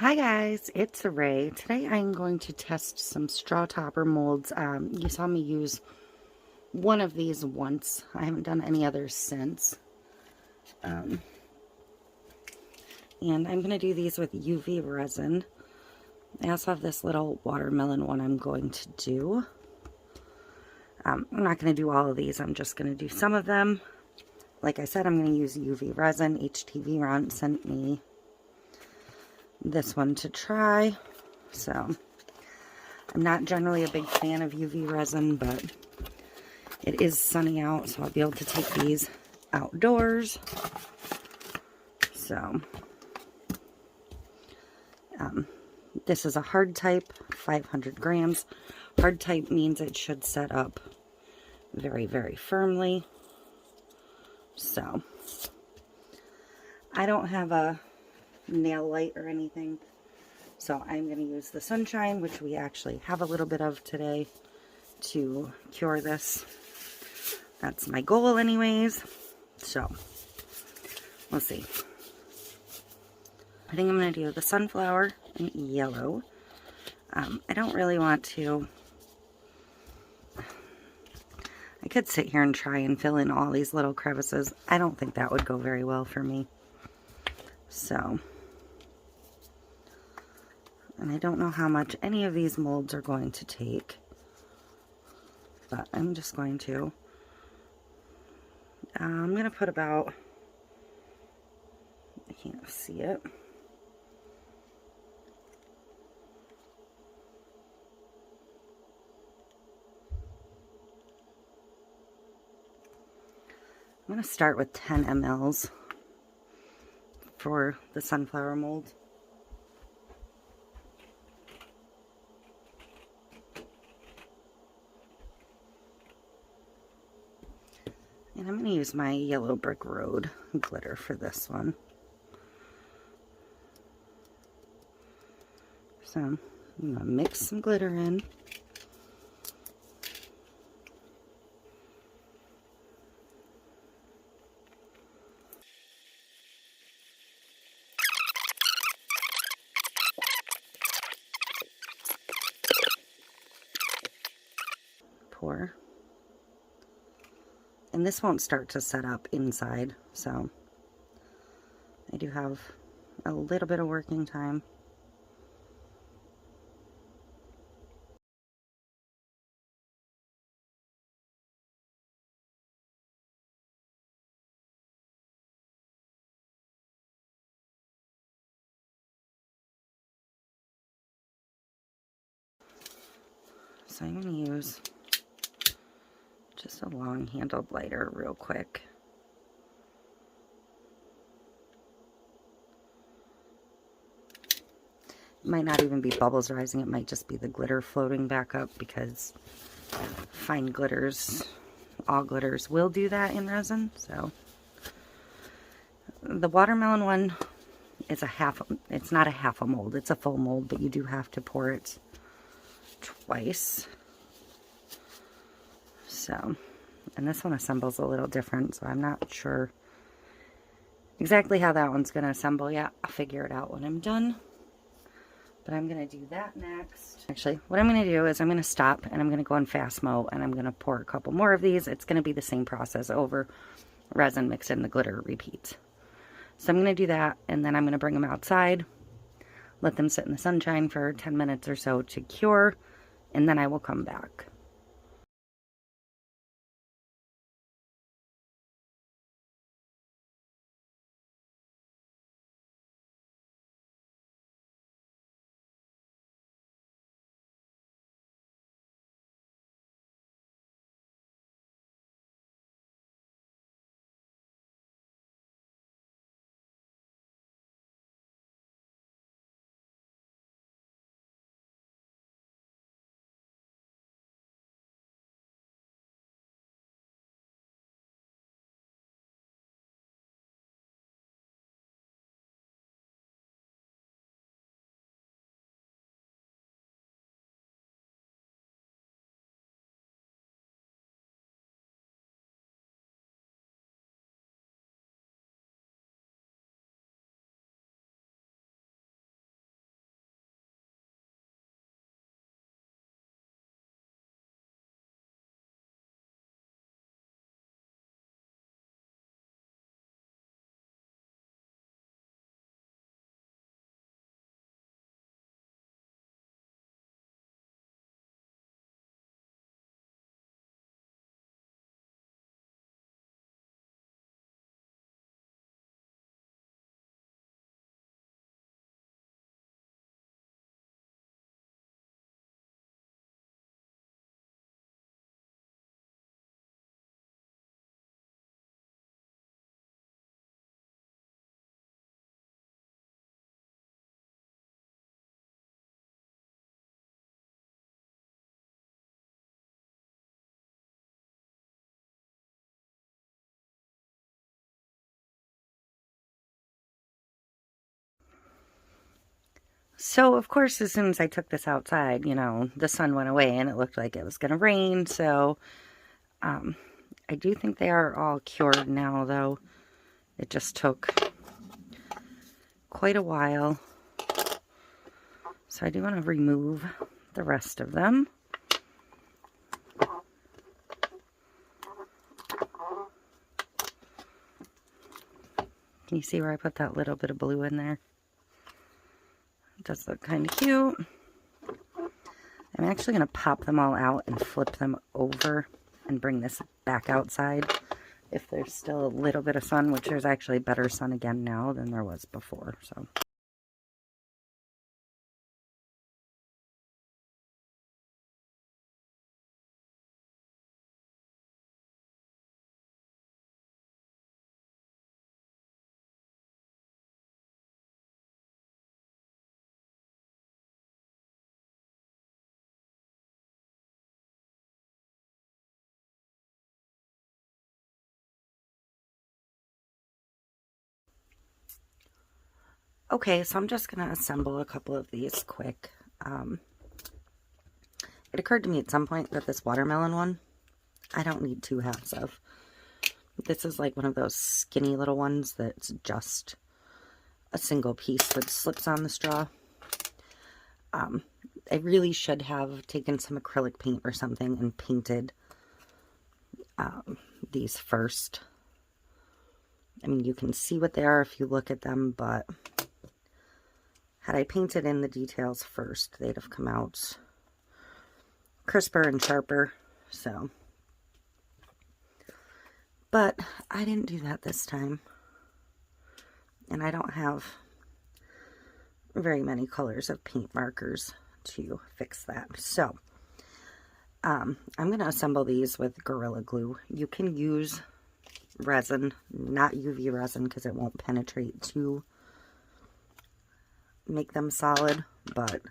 Hi guys, it's Ray. Today I'm going to test some straw topper molds. You saw me use one of these once. I haven't done any others since. And I'm going to do these with UV resin. I also have this little watermelon one I'm going to do. I'm not going to do all of these. I'm just going to do some of them. Like I said, I'm going to use UV resin. HtvRont sent me this one to try. So I'm not generally a big fan of UV resin, but it is sunny out, so I'll be able to take these outdoors. So this is a hard type, 500 grams. Hard type means it should set up very, very firmly. So I don't have a nail light or anything, so I'm going to use the sunshine, which we actually have a little bit of today, to cure this. That's my goal anyways, so we'll see. I think I'm going to do the sunflower in yellow. I don't really want to. I could sit here and try and fill in all these little crevices. I don't think that would go very well for me. So, and I don't know how much any of these molds are going to take, but I'm just going to. I'm going to put about, I can't see it. I'm going to start with 10 mLs for the sunflower mold. And I'm going to use my yellow brick road glitter for this one. So I'm going to mix some glitter in. Pour. And this won't start to set up inside, so I do have a little bit of working time. So I'm going to use just a long-handled lighter real quick. It might not even be bubbles rising, it might just be the glitter floating back up, because fine glitters, all glitters will do that in resin. So the watermelon one is it's not a half a mold, it's a full mold, but you do have to pour it twice. So, and this one assembles a little different, so I'm not sure exactly how that one's going to assemble yet. I'll figure it out when I'm done. But I'm going to do that next. Actually, what I'm going to do is I'm going to stop and I'm going to go in fast mode and I'm going to pour a couple more of these. It's going to be the same process over. Resin, mix in the glitter, repeat. So I'm going to do that, and then I'm going to bring them outside, let them sit in the sunshine for 10 minutes or so to cure, and then I will come back. So, of course, as soon as I took this outside, you know, the sun went away and it looked like it was going to rain. So, I do think they are all cured now, though. It just took quite a while. So I do want to remove the rest of them. Can you see where I put that little bit of blue in there? It does look kind of cute. I'm actually going to pop them all out and flip them over and bring this back outside if there's still a little bit of sun, which there's actually better sun again now than there was before. So. Okay, so I'm just going to assemble a couple of these quick. It occurred to me at some point that this watermelon one, I don't need 2 halves of. This is like one of those skinny little ones that's just a single piece that slips on the straw. I really should have taken some acrylic paint or something and painted these first. I mean, you can see what they are if you look at them, but had I painted in the details first, they'd have come out crisper and sharper. So, but I didn't do that this time, and I don't have very many colors of paint markers to fix that. So I'm going to assemble these with Gorilla Glue. You can use resin, not UV resin, because it won't penetrate to make them solid, but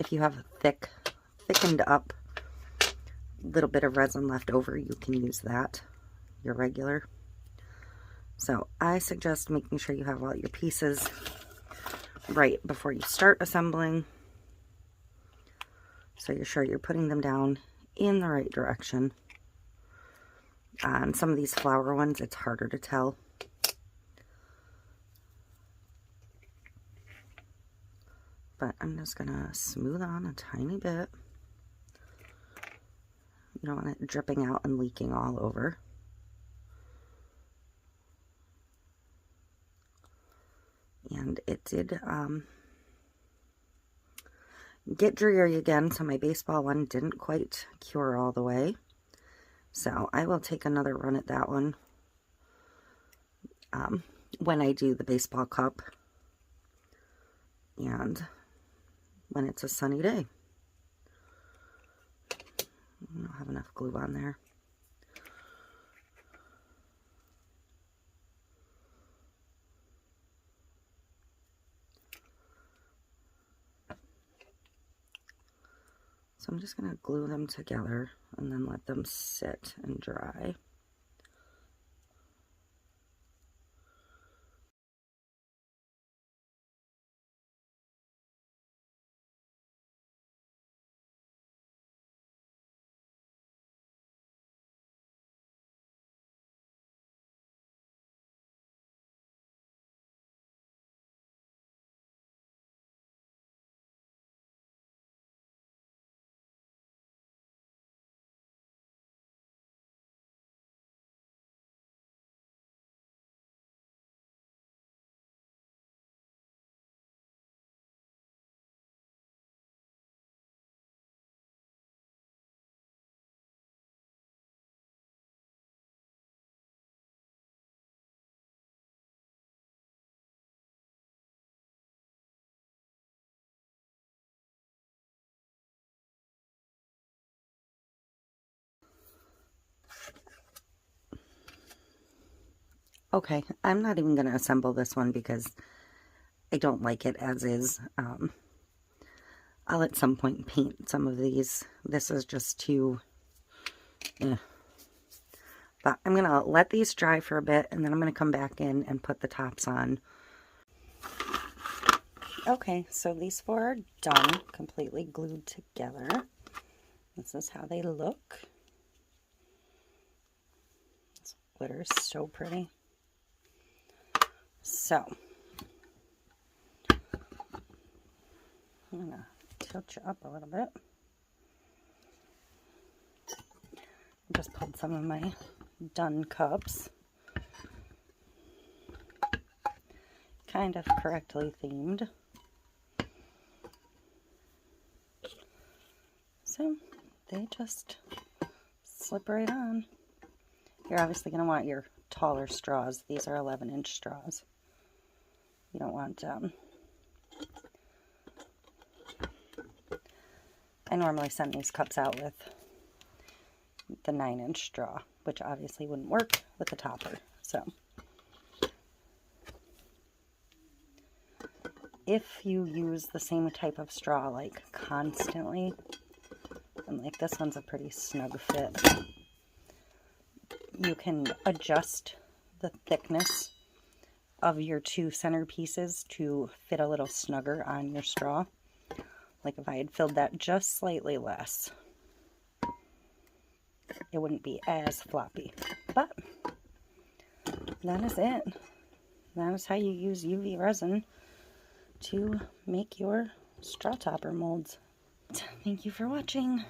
if you have thickened up little bit of resin left over, you can use that, your regular. So I suggest making sure you have all your pieces right before you start assembling, so you're sure you're putting them down in the right direction. On some of these flower ones, it's harder to tell. But I'm just going to smooth on a tiny bit. You don't want it dripping out and leaking all over. And it did get dreary again, so my baseball one didn't quite cure all the way. So I will take another run at that one when I do the baseball cup and when it's a sunny day. I don't have enough glue on there. So I'm just going to glue them together and then let them sit and dry. Okay, I'm not even going to assemble this one because I don't like it as is. I'll at some point paint some of these. This is just too... But I'm going to let these dry for a bit, and then I'm going to come back in and put the tops on. Okay, so these 4 are done, completely glued together. This is how they look. This glitter is so pretty. So, I'm going to tilt you up a little bit. I just pulled some of my done cups. Kind of correctly themed. So they just slip right on. You're obviously going to want your taller straws. These are 11-inch straws. You don't want, I normally send these cups out with the 9-inch straw, which obviously wouldn't work with the topper. So if you use the same type of straw like constantly, and like this one's a pretty snug fit, you can adjust the thickness of your 2 center pieces to fit a little snugger on your straw. Like if I had filled that just slightly less, it wouldn't be as floppy. But that is it. That is how you use UV resin to make your straw topper molds. Thank you for watching.